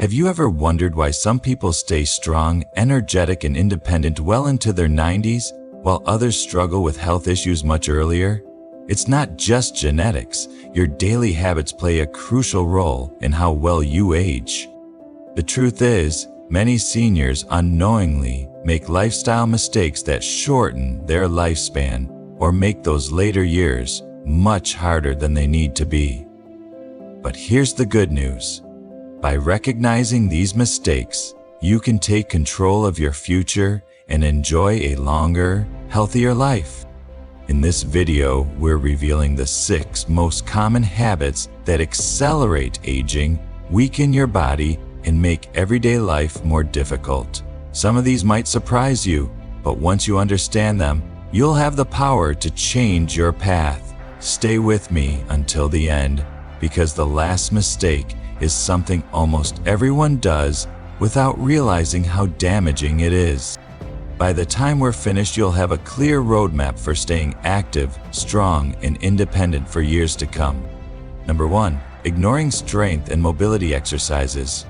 Have you ever wondered why some people stay strong, energetic, and independent well into their 90s, while others struggle with health issues much earlier? It's not just genetics. Your daily habits play a crucial role in how well you age. The truth is, many seniors unknowingly make lifestyle mistakes that shorten their lifespan or make those later years much harder than they need to be. But here's the good news. By recognizing these mistakes, you can take control of your future and enjoy a longer, healthier life. In this video, we're revealing the 6 most common habits that accelerate aging, weaken your body, and make everyday life more difficult. Some of these might surprise you, but once you understand them, you'll have the power to change your path. Stay with me until the end, because the last mistake is something almost everyone does without realizing how damaging it is. By the time we're finished, you'll have a clear roadmap for staying active, strong, and independent for years to come. Number 1. Ignoring strength and mobility exercises.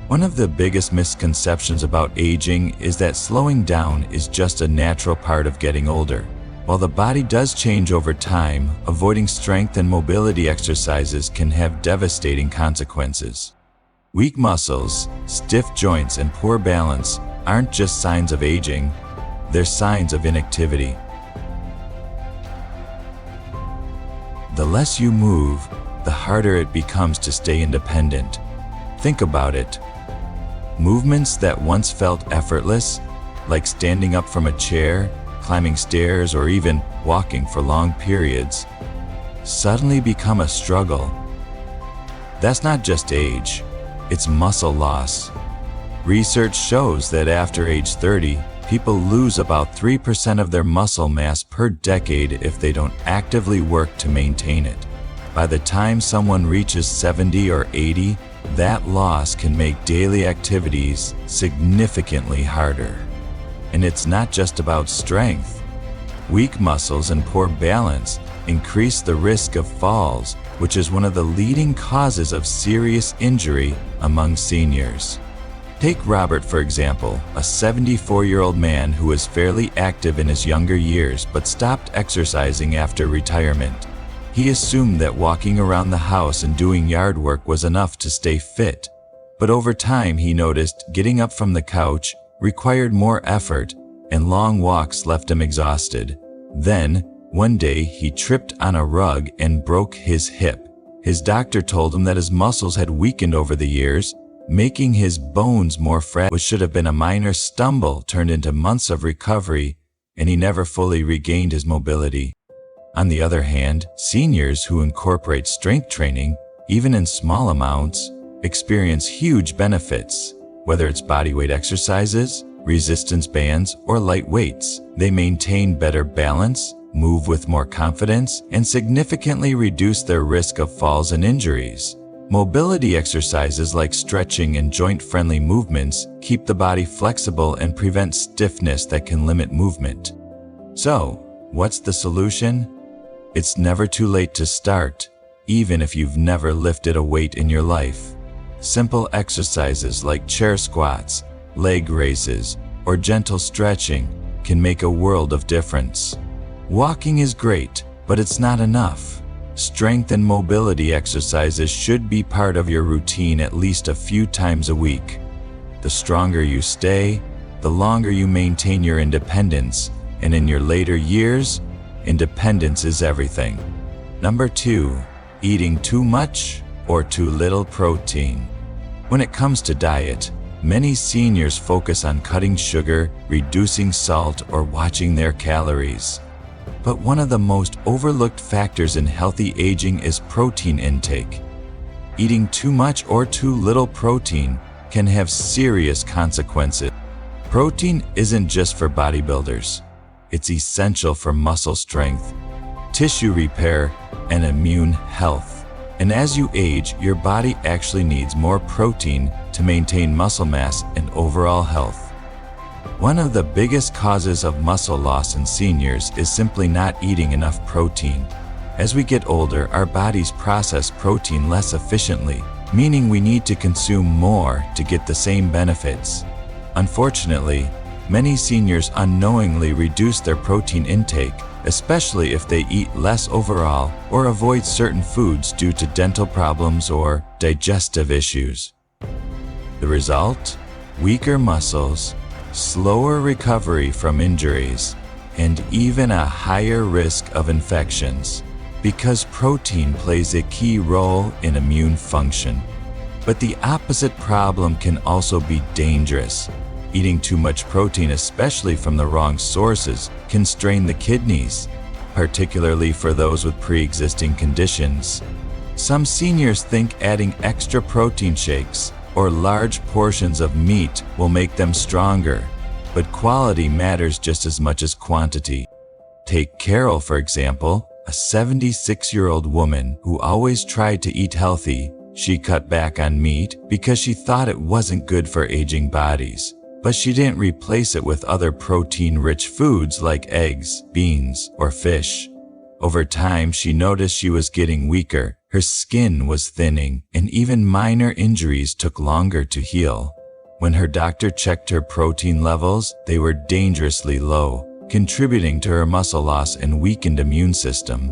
One of the biggest misconceptions about aging is that slowing down is just a natural part of getting older. While the body does change over time, avoiding strength and mobility exercises can have devastating consequences. Weak muscles, stiff joints, and poor balance aren't just signs of aging, they're signs of inactivity. The less you move, the harder it becomes to stay independent. Think about it. Movements that once felt effortless, like standing up from a chair, climbing stairs, or even walking for long periods, suddenly become a struggle. That's not just age, it's muscle loss. Research shows that after age 30, people lose about 3% of their muscle mass per decade if they don't actively work to maintain it. By the time someone reaches 70 or 80, that loss can make daily activities significantly harder. And it's not just about strength. Weak muscles and poor balance increase the risk of falls, which is one of the leading causes of serious injury among seniors. Take Robert, for example, a 74-year-old man who was fairly active in his younger years but stopped exercising after retirement. He assumed that walking around the house and doing yard work was enough to stay fit. But over time, he noticed getting up from the couch required more effort, and long walks left him exhausted. Then, one day, he tripped on a rug and broke his hip. His doctor told him that his muscles had weakened over the years, making his bones more fragile. What should have been a minor stumble turned into months of recovery, and he never fully regained his mobility. On the other hand, seniors who incorporate strength training, even in small amounts, experience huge benefits. Whether it's bodyweight exercises, resistance bands, or light weights, they maintain better balance, move with more confidence, and significantly reduce their risk of falls and injuries. Mobility exercises like stretching and joint-friendly movements keep the body flexible and prevent stiffness that can limit movement. So, what's the solution? It's never too late to start, even if you've never lifted a weight in your life. Simple exercises like chair squats, leg raises, or gentle stretching can make a world of difference. Walking is great, but it's not enough. Strength and mobility exercises should be part of your routine at least a few times a week. The stronger you stay, the longer you maintain your independence, and in your later years, independence is everything. Number 2, eating too much or too little protein. When it comes to diet, many seniors focus on cutting sugar, reducing salt, or watching their calories. But one of the most overlooked factors in healthy aging is protein intake. Eating too much or too little protein can have serious consequences. Protein isn't just for bodybuilders. It's essential for muscle strength, tissue repair, and immune health. And as you age, your body actually needs more protein to maintain muscle mass and overall health. One of the biggest causes of muscle loss in seniors is simply not eating enough protein. As we get older, our bodies process protein less efficiently, meaning we need to consume more to get the same benefits. Unfortunately, many seniors unknowingly reduce their protein intake, especially if they eat less overall or avoid certain foods due to dental problems or digestive issues. The result? Weaker muscles, slower recovery from injuries, and even a higher risk of infections, because protein plays a key role in immune function. But the opposite problem can also be dangerous. Eating too much protein, especially from the wrong sources, can strain the kidneys, particularly for those with pre-existing conditions. Some seniors think adding extra protein shakes or large portions of meat will make them stronger, but quality matters just as much as quantity. Take Carol, for example, a 76-year-old woman who always tried to eat healthy. She cut back on meat because she thought it wasn't good for aging bodies. But she didn't replace it with other protein-rich foods like eggs, beans, or fish. Over time, she noticed she was getting weaker, her skin was thinning, and even minor injuries took longer to heal. When her doctor checked her protein levels, they were dangerously low, contributing to her muscle loss and weakened immune system.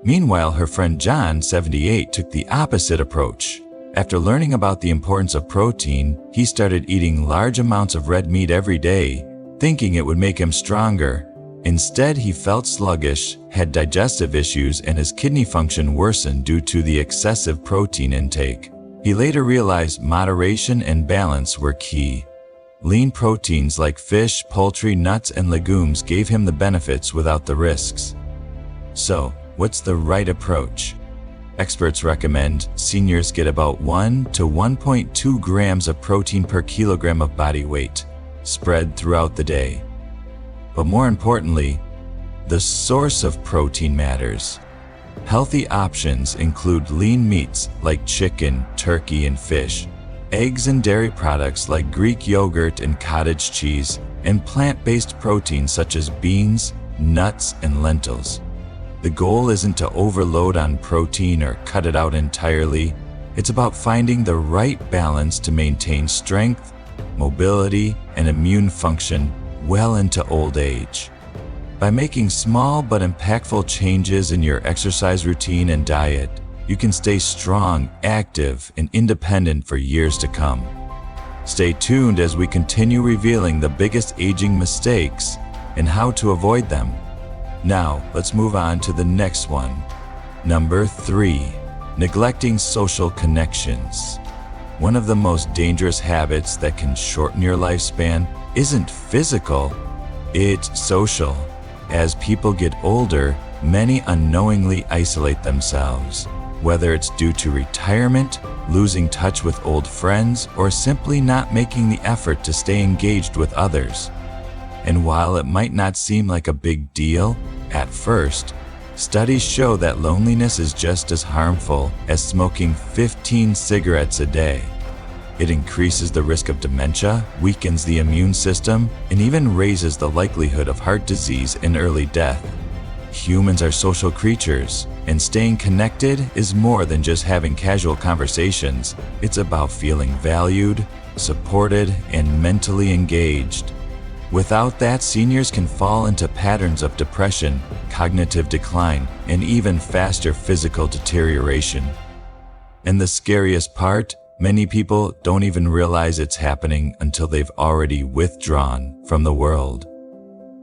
Meanwhile, her friend John, 78, took the opposite approach. After learning about the importance of protein, he started eating large amounts of red meat every day, thinking it would make him stronger. Instead, he felt sluggish, had digestive issues, and his kidney function worsened due to the excessive protein intake. He later realized moderation and balance were key. Lean proteins like fish, poultry, nuts, and legumes gave him the benefits without the risks. So, what's the right approach? Experts recommend seniors get about 1 to 1.2 grams of protein per kilogram of body weight, spread throughout the day. But more importantly, the source of protein matters. Healthy options include lean meats like chicken, turkey, and fish, eggs and dairy products like Greek yogurt and cottage cheese, and plant-based proteins such as beans, nuts, and lentils. The goal isn't to overload on protein or cut it out entirely. It's about finding the right balance to maintain strength, mobility, and immune function well into old age. By making small but impactful changes in your exercise routine and diet, you can stay strong, active, and independent for years to come. Stay tuned as we continue revealing the biggest aging mistakes and how to avoid them. Now, let's move on to the next one. Number 3, neglecting social connections. One of the most dangerous habits that can shorten your lifespan isn't physical, it's social. As people get older, many unknowingly isolate themselves, whether it's due to retirement, losing touch with old friends, or simply not making the effort to stay engaged with others. And while it might not seem like a big deal at first, studies show that loneliness is just as harmful as smoking 15 cigarettes a day. It increases the risk of dementia, weakens the immune system, and even raises the likelihood of heart disease and early death. Humans are social creatures, and staying connected is more than just having casual conversations. It's about feeling valued, supported, and mentally engaged. Without that, seniors can fall into patterns of depression, cognitive decline, and even faster physical deterioration. And the scariest part, many people don't even realize it's happening until they've already withdrawn from the world.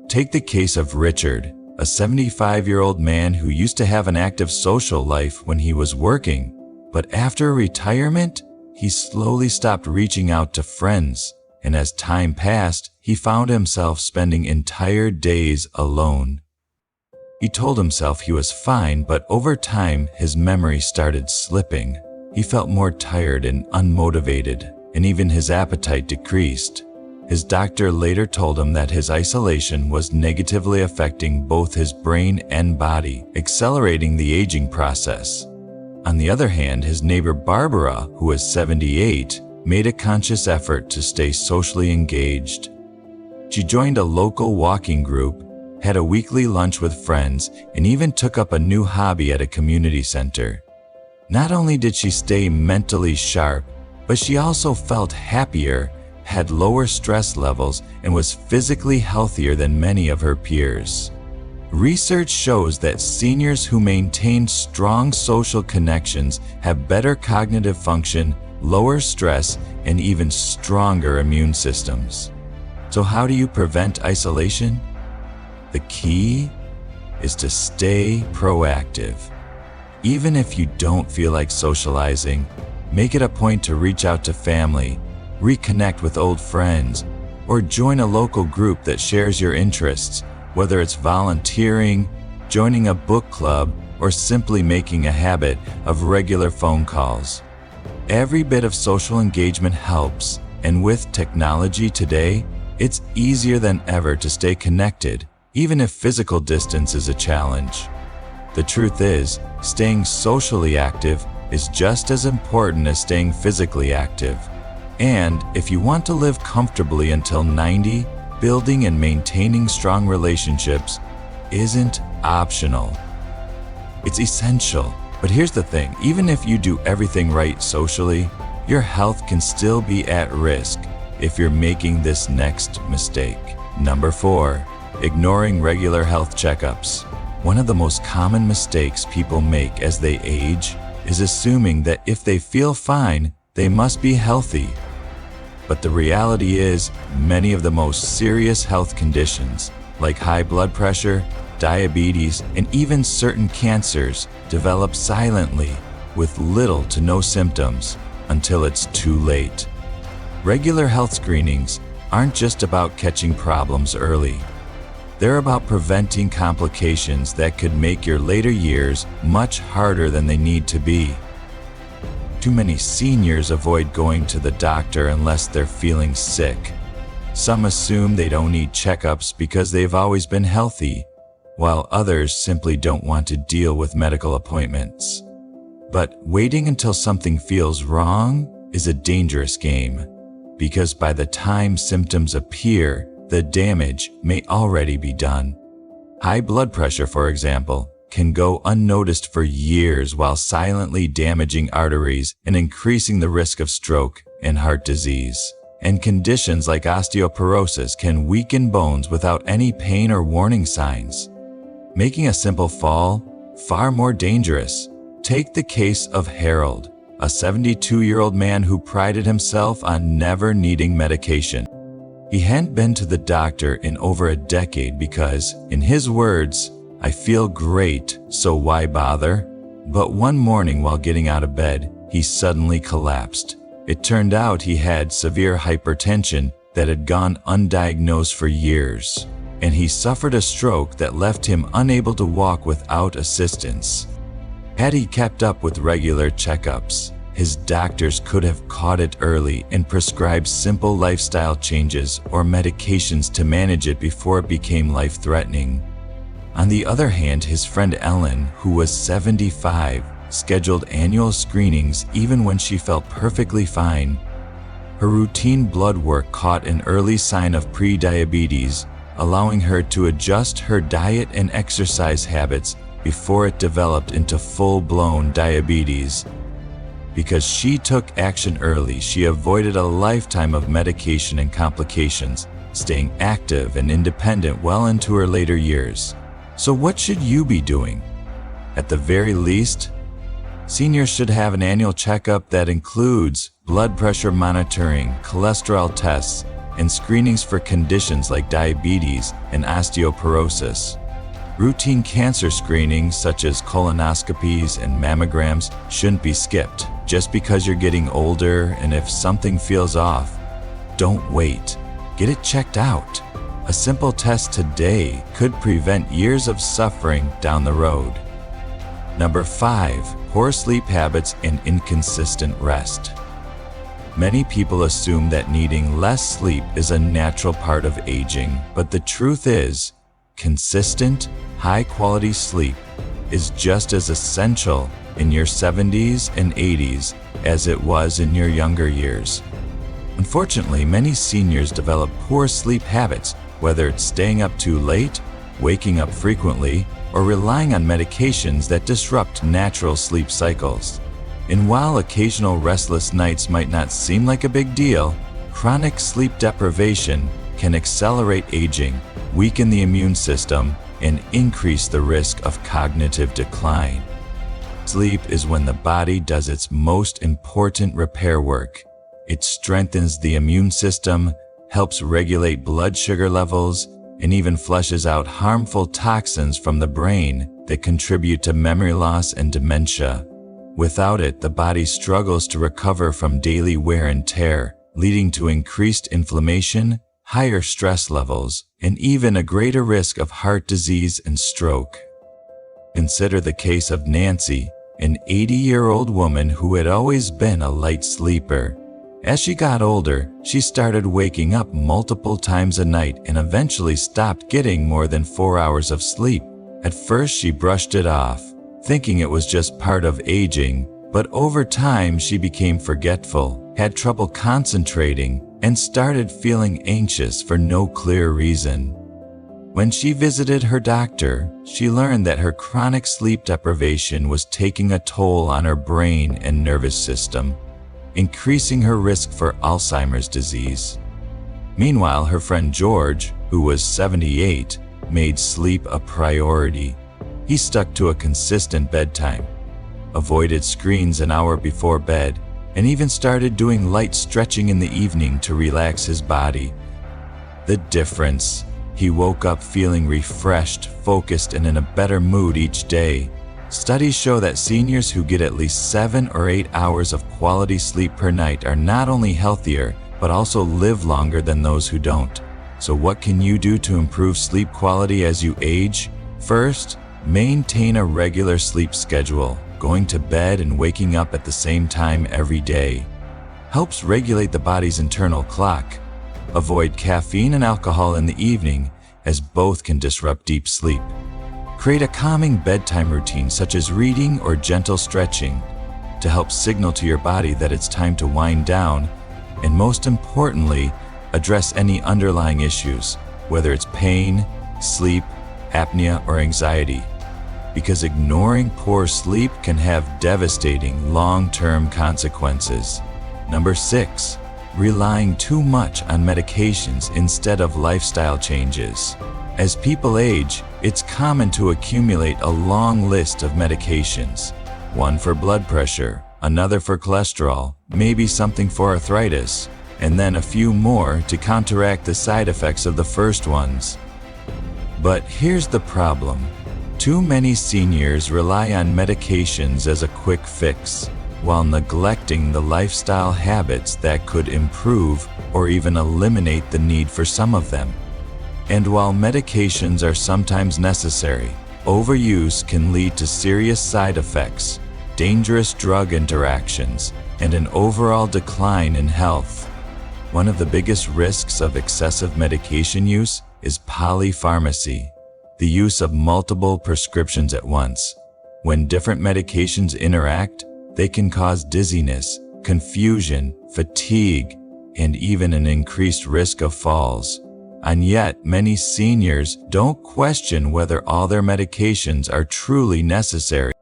Take the case of Richard, a 75-year-old man who used to have an active social life when he was working, but after retirement, he slowly stopped reaching out to friends, and as time passed, he found himself spending entire days alone. He told himself he was fine, but over time, his memory started slipping. He felt more tired and unmotivated, and even his appetite decreased. His doctor later told him that his isolation was negatively affecting both his brain and body, accelerating the aging process. On the other hand, his neighbor Barbara, who was 78, made a conscious effort to stay socially engaged. She joined a local walking group, had a weekly lunch with friends, and even took up a new hobby at a community center. Not only did she stay mentally sharp, but she also felt happier, had lower stress levels, and was physically healthier than many of her peers. Research shows that seniors who maintain strong social connections have better cognitive function, lower stress, and even stronger immune systems. So how do you prevent isolation? The key is to stay proactive. Even if you don't feel like socializing, make it a point to reach out to family, reconnect with old friends, or join a local group that shares your interests, whether it's volunteering, joining a book club, or simply making a habit of regular phone calls. Every bit of social engagement helps, and with technology today, it's easier than ever to stay connected, even if physical distance is a challenge. The truth is, staying socially active is just as important as staying physically active. And if you want to live comfortably until 90, building and maintaining strong relationships isn't optional. It's essential. But here's the thing, even if you do everything right socially, your health can still be at risk if you're making this next mistake. Number 4, ignoring regular health checkups. One of the most common mistakes people make as they age is assuming that if they feel fine, they must be healthy. But the reality is, many of the most serious health conditions, like high blood pressure, diabetes, and even certain cancers, develop silently with little to no symptoms until it's too late. Regular health screenings aren't just about catching problems early. They're about preventing complications that could make your later years much harder than they need to be. Too many seniors avoid going to the doctor unless they're feeling sick. Some assume they don't need checkups because they've always been healthy, while others simply don't want to deal with medical appointments. But waiting until something feels wrong is a dangerous game, because by the time symptoms appear, the damage may already be done. High blood pressure, for example, can go unnoticed for years while silently damaging arteries and increasing the risk of stroke and heart disease. And conditions like osteoporosis can weaken bones without any pain or warning signs, making a simple fall far more dangerous. Take the case of Harold, a 72-year-old man who prided himself on never needing medication. He hadn't been to the doctor in over a decade because, in his words, "I feel great, so why bother?" But one morning while getting out of bed, he suddenly collapsed. It turned out he had severe hypertension that had gone undiagnosed for years, and he suffered a stroke that left him unable to walk without assistance. Had he kept up with regular checkups, his doctors could have caught it early and prescribed simple lifestyle changes or medications to manage it before it became life-threatening. On the other hand, his friend Ellen, who was 75, scheduled annual screenings even when she felt perfectly fine. Her routine blood work caught an early sign of pre-diabetes, allowing her to adjust her diet and exercise habits before it developed into full-blown diabetes. Because she took action early, she avoided a lifetime of medication and complications, staying active and independent well into her later years. So what should you be doing? At the very least, seniors should have an annual checkup that includes blood pressure monitoring, cholesterol tests, and screenings for conditions like diabetes and osteoporosis. Routine cancer screenings such as colonoscopies and mammograms shouldn't be skipped just because you're getting older, and if something feels off, don't wait. Get it checked out. A simple test today could prevent years of suffering down the road. Number 5, poor sleep habits and inconsistent rest. Many people assume that needing less sleep is a natural part of aging, but the truth is, consistent, high-quality sleep is just as essential in your 70s and 80s as it was in your younger years. Unfortunately, many seniors develop poor sleep habits, whether it's staying up too late, waking up frequently, or relying on medications that disrupt natural sleep cycles. And while occasional restless nights might not seem like a big deal, chronic sleep deprivation can accelerate aging, weaken the immune system, and increase the risk of cognitive decline. Sleep is when the body does its most important repair work. It strengthens the immune system, helps regulate blood sugar levels, and even flushes out harmful toxins from the brain that contribute to memory loss and dementia. Without it, the body struggles to recover from daily wear and tear, leading to increased inflammation, higher stress levels, and even a greater risk of heart disease and stroke. Consider the case of Nancy, an 80-year-old woman who had always been a light sleeper. As she got older, she started waking up multiple times a night and eventually stopped getting more than 4 hours of sleep. At first, she brushed it off, thinking it was just part of aging, but over time she became forgetful, had trouble concentrating, and started feeling anxious for no clear reason. When she visited her doctor, she learned that her chronic sleep deprivation was taking a toll on her brain and nervous system, increasing her risk for Alzheimer's disease. Meanwhile, her friend George, who was 78, made sleep a priority. He stuck to a consistent bedtime, avoided screens an hour before bed, and even started doing light stretching in the evening to relax his body. The difference: he woke up feeling refreshed, focused, and in a better mood each day. Studies show that seniors who get at least 7 or 8 hours of quality sleep per night are not only healthier, but also live longer than those who don't. So what can you do to improve sleep quality as you age? First, maintain a regular sleep schedule. Going to bed and waking up at the same time every day helps regulate the body's internal clock. Avoid caffeine and alcohol in the evening, as both can disrupt deep sleep. Create a calming bedtime routine such as reading or gentle stretching to help signal to your body that it's time to wind down, and most importantly, address any underlying issues, whether it's pain, sleep, apnea, or anxiety, because ignoring poor sleep can have devastating long-term consequences. Number 6, relying too much on medications instead of lifestyle changes. As people age, it's common to accumulate a long list of medications. One for blood pressure, another for cholesterol, maybe something for arthritis, and then a few more to counteract the side effects of the first ones. But here's the problem. Too many seniors rely on medications as a quick fix, while neglecting the lifestyle habits that could improve or even eliminate the need for some of them. And while medications are sometimes necessary, overuse can lead to serious side effects, dangerous drug interactions, and an overall decline in health. One of the biggest risks of excessive medication use is polypharmacy, the use of multiple prescriptions at once. When different medications interact, they can cause dizziness, confusion, fatigue, and even an increased risk of falls. And yet, many seniors don't question whether all their medications are truly necessary.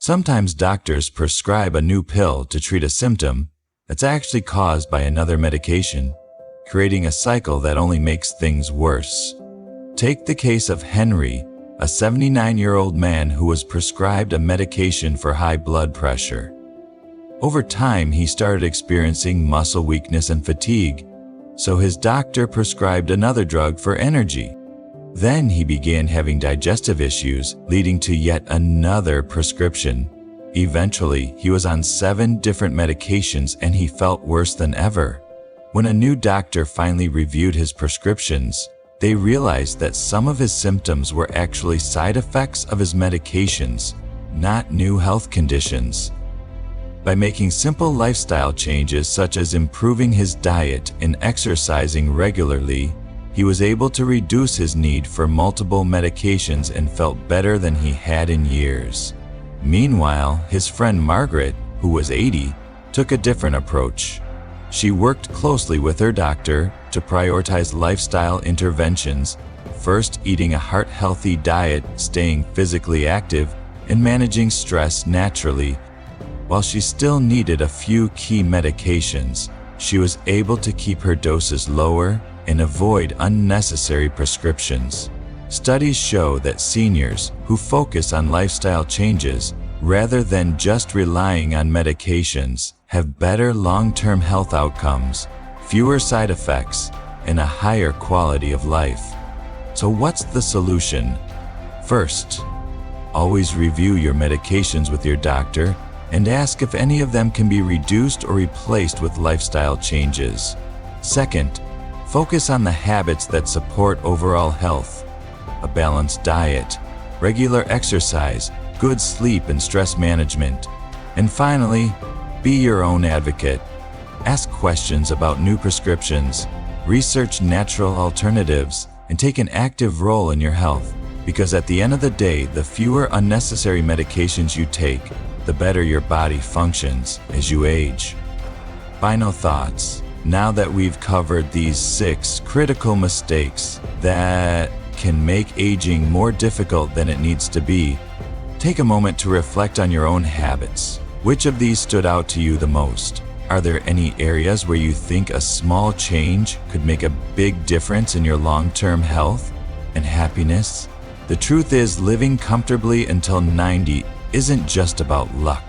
Sometimes doctors prescribe a new pill to treat a symptom that's actually caused by another medication, creating a cycle that only makes things worse. Take the case of Henry, a 79-year-old man who was prescribed a medication for high blood pressure. Over time, he started experiencing muscle weakness and fatigue, so his doctor prescribed another drug for energy. Then he began having digestive issues, leading to yet another prescription. Eventually, he was on 7 different medications and he felt worse than ever. When a new doctor finally reviewed his prescriptions, they realized that some of his symptoms were actually side effects of his medications, not new health conditions. By making simple lifestyle changes such as improving his diet and exercising regularly, he was able to reduce his need for multiple medications and felt better than he had in years. Meanwhile, his friend Margaret, who was 80, took a different approach. She worked closely with her doctor to prioritize lifestyle interventions, first eating a heart-healthy diet, staying physically active, and managing stress naturally. While she still needed a few key medications, she was able to keep her doses lower and avoid unnecessary prescriptions. Studies show that seniors who focus on lifestyle changes rather than just relying on medications have better long-term health outcomes, fewer side effects, and a higher quality of life. So what's the solution? First, always review your medications with your doctor and ask if any of them can be reduced or replaced with lifestyle changes. Second, focus on the habits that support overall health: a balanced diet, regular exercise, good sleep and stress management. And finally, be your own advocate. Ask questions about new prescriptions, research natural alternatives, and take an active role in your health. Because at the end of the day, the fewer unnecessary medications you take, the better your body functions as you age. Final thoughts. Now that we've covered these 6 critical mistakes that can make aging more difficult than it needs to be, take a moment to reflect on your own habits. Which of these stood out to you the most? Are there any areas where you think a small change could make a big difference in your long-term health and happiness? The truth is, living comfortably until 90 isn't just about luck.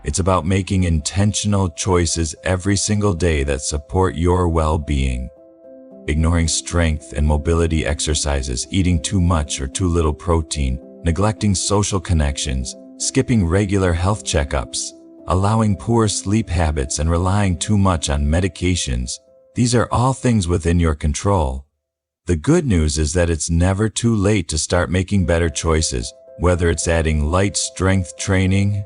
It's about making intentional choices every single day that support your well-being. Ignoring strength and mobility exercises, eating too much or too little protein, neglecting social connections, skipping regular health checkups, allowing poor sleep habits, and relying too much on medications, these are all things within your control. The good news is that it's never too late to start making better choices, whether it's adding light strength training,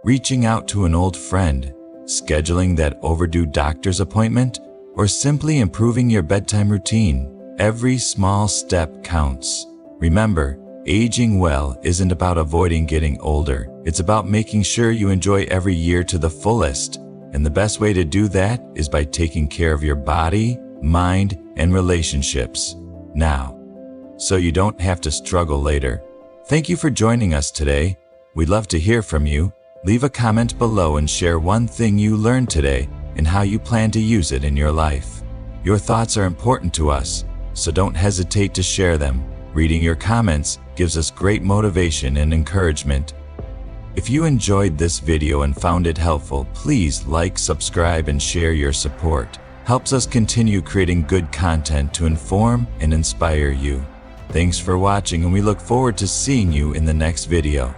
reaching out to an old friend, scheduling that overdue doctor's appointment, or simply improving your bedtime routine. Every small step counts. Remember, aging well isn't about avoiding getting older. It's about making sure you enjoy every year to the fullest. And the best way to do that is by taking care of your body, mind, and relationships now, so you don't have to struggle later. Thank you for joining us today. We'd love to hear from you. Leave a comment below and share one thing you learned today and how you plan to use it in your life. Your thoughts are important to us, so don't hesitate to share them. Reading your comments gives us great motivation and encouragement. If you enjoyed this video and found it helpful, please like, subscribe, and share. Your support helps us continue creating good content to inform and inspire you. Thanks for watching, and we look forward to seeing you in the next video.